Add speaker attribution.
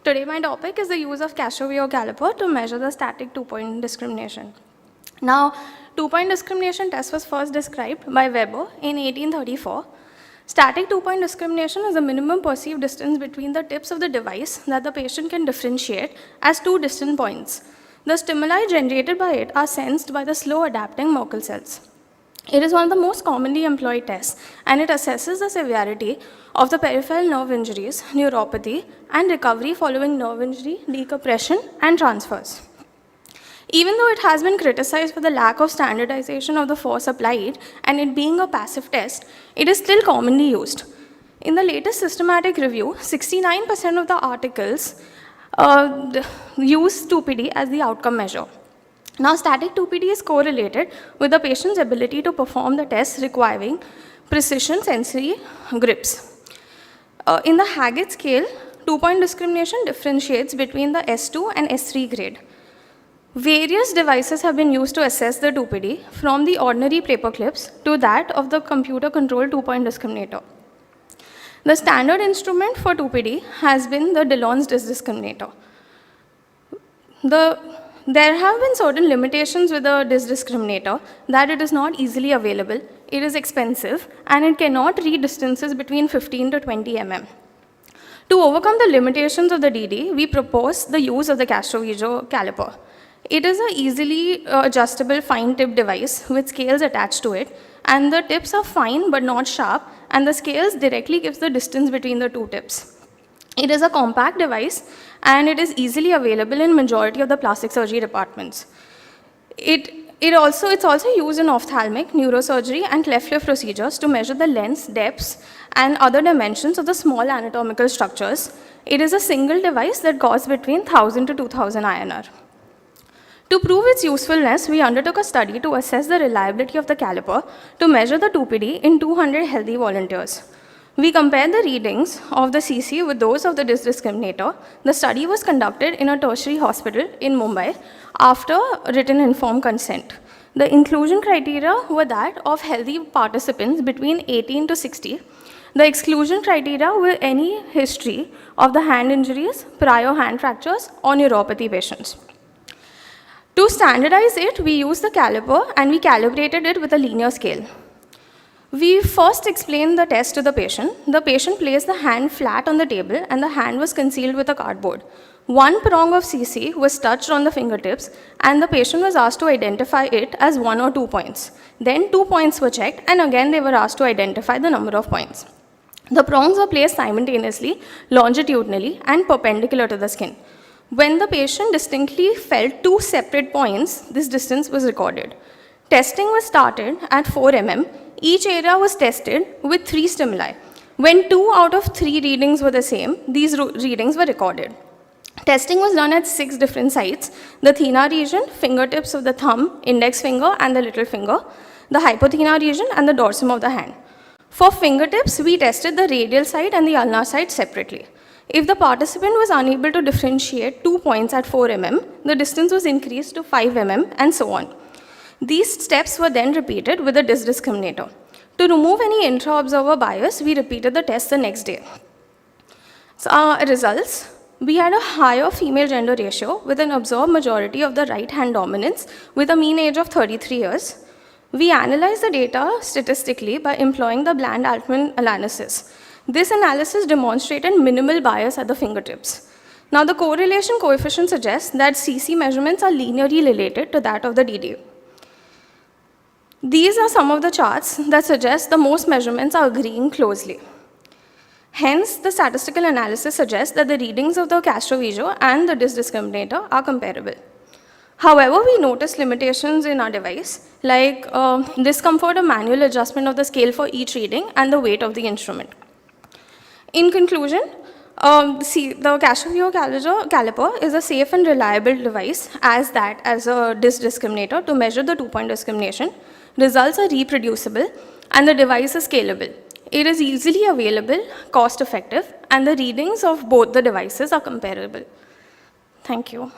Speaker 1: Today my topic is the use of Castroviejo Caliper to measure the static two-point discrimination. Now, two-point discrimination test was first described by Weber in 1834. Static two-point discrimination is the minimum perceived distance between the tips of the device that the patient can differentiate as two distant points. The stimuli generated by it are sensed by the slow adapting Merkel cells. It is one of the most commonly employed tests, and it assesses the severity of the peripheral nerve injuries, neuropathy, and recovery following nerve injury, decompression, and transfers. Even though it has been criticized for the lack of standardization of the force applied and it being a passive test, it is still commonly used. In the latest systematic review, 69% of the articles use 2PD as the outcome measure. Now, static 2PD is correlated with the patient's ability to perform the test requiring precision sensory grips. In the Haggett scale, two-point discrimination differentiates between the S2 and S3 grade. Various devices have been used to assess the 2PD, from the ordinary paper clips to that of the computer-controlled two-point discriminator. The standard instrument for 2PD has been the Dillon's disc discriminator. There have been certain limitations with the disc discriminator, that it is not easily available, it is expensive, and it cannot read distances between 15 to 20 mm. To overcome the limitations of the DD, we propose the use of the Castroviejo Caliper. It is an easily adjustable fine-tip device with scales attached to it, and the tips are fine but not sharp, and the scales directly gives the distance between the two tips. It is a compact device, and it is easily available in majority of the plastic surgery departments. It's also used in ophthalmic, neurosurgery, and cleft lip procedures to measure the lengths, depths, and other dimensions of the small anatomical structures. It is a single device that costs between 1,000 to 2,000 INR. To prove its usefulness, we undertook a study to assess the reliability of the caliper to measure the 2PD in 200 healthy volunteers. We compared the readings of the CC with those of the disc discriminator. The study was conducted in a tertiary hospital in Mumbai after written informed consent. The inclusion criteria were that of healthy participants between 18 to 60. The exclusion criteria were any history of the hand injuries, prior hand fractures, or neuropathy patients. To standardize it, we used the caliper and we calibrated it with a linear scale. We first explained the test to the patient. The patient placed the hand flat on the table and the hand was concealed with a cardboard. One prong of CC was touched on the fingertips and the patient was asked to identify it as 1 or 2 points. Then 2 points were checked and again they were asked to identify the number of points. The prongs were placed simultaneously, longitudinally, and perpendicular to the skin. When the patient distinctly felt 2 separate points, this distance was recorded. Testing was started at 4 mm. Each area was tested with 3 stimuli. When 2 out of 3 readings were the same, these readings were recorded. Testing was done at 6 different sites: the thenar region, fingertips of the thumb, index finger, and the little finger, the hypothenar region, and the dorsum of the hand. For fingertips, we tested the radial side and the ulnar side separately. If the participant was unable to differentiate 2 points at 4 mm, the distance was increased to 5 mm, and so on. These steps were then repeated with the disc discriminator. To remove any intra-observer bias, we repeated the test the next day. So our results, we had a higher female gender ratio with an observed majority of the right hand dominance with a mean age of 33 years. We analyzed the data statistically by employing the Bland-Altman analysis. This analysis demonstrated minimal bias at the fingertips. Now, the correlation coefficient suggests that CC measurements are linearly related to that of the DD. These are some of the charts that suggest the most measurements are agreeing closely. Hence, the statistical analysis suggests that the readings of the Castroviejo and the disc discriminator are comparable. However, we notice limitations in our device, like discomfort or manual adjustment of the scale for each reading and the weight of the instrument. In conclusion, the Castroviejo Caliper is a safe and reliable device as a disc discriminator to measure the 2-point discrimination. Results are reproducible and the device is scalable. It is easily available, cost effective, and the readings of both the devices are comparable. Thank you.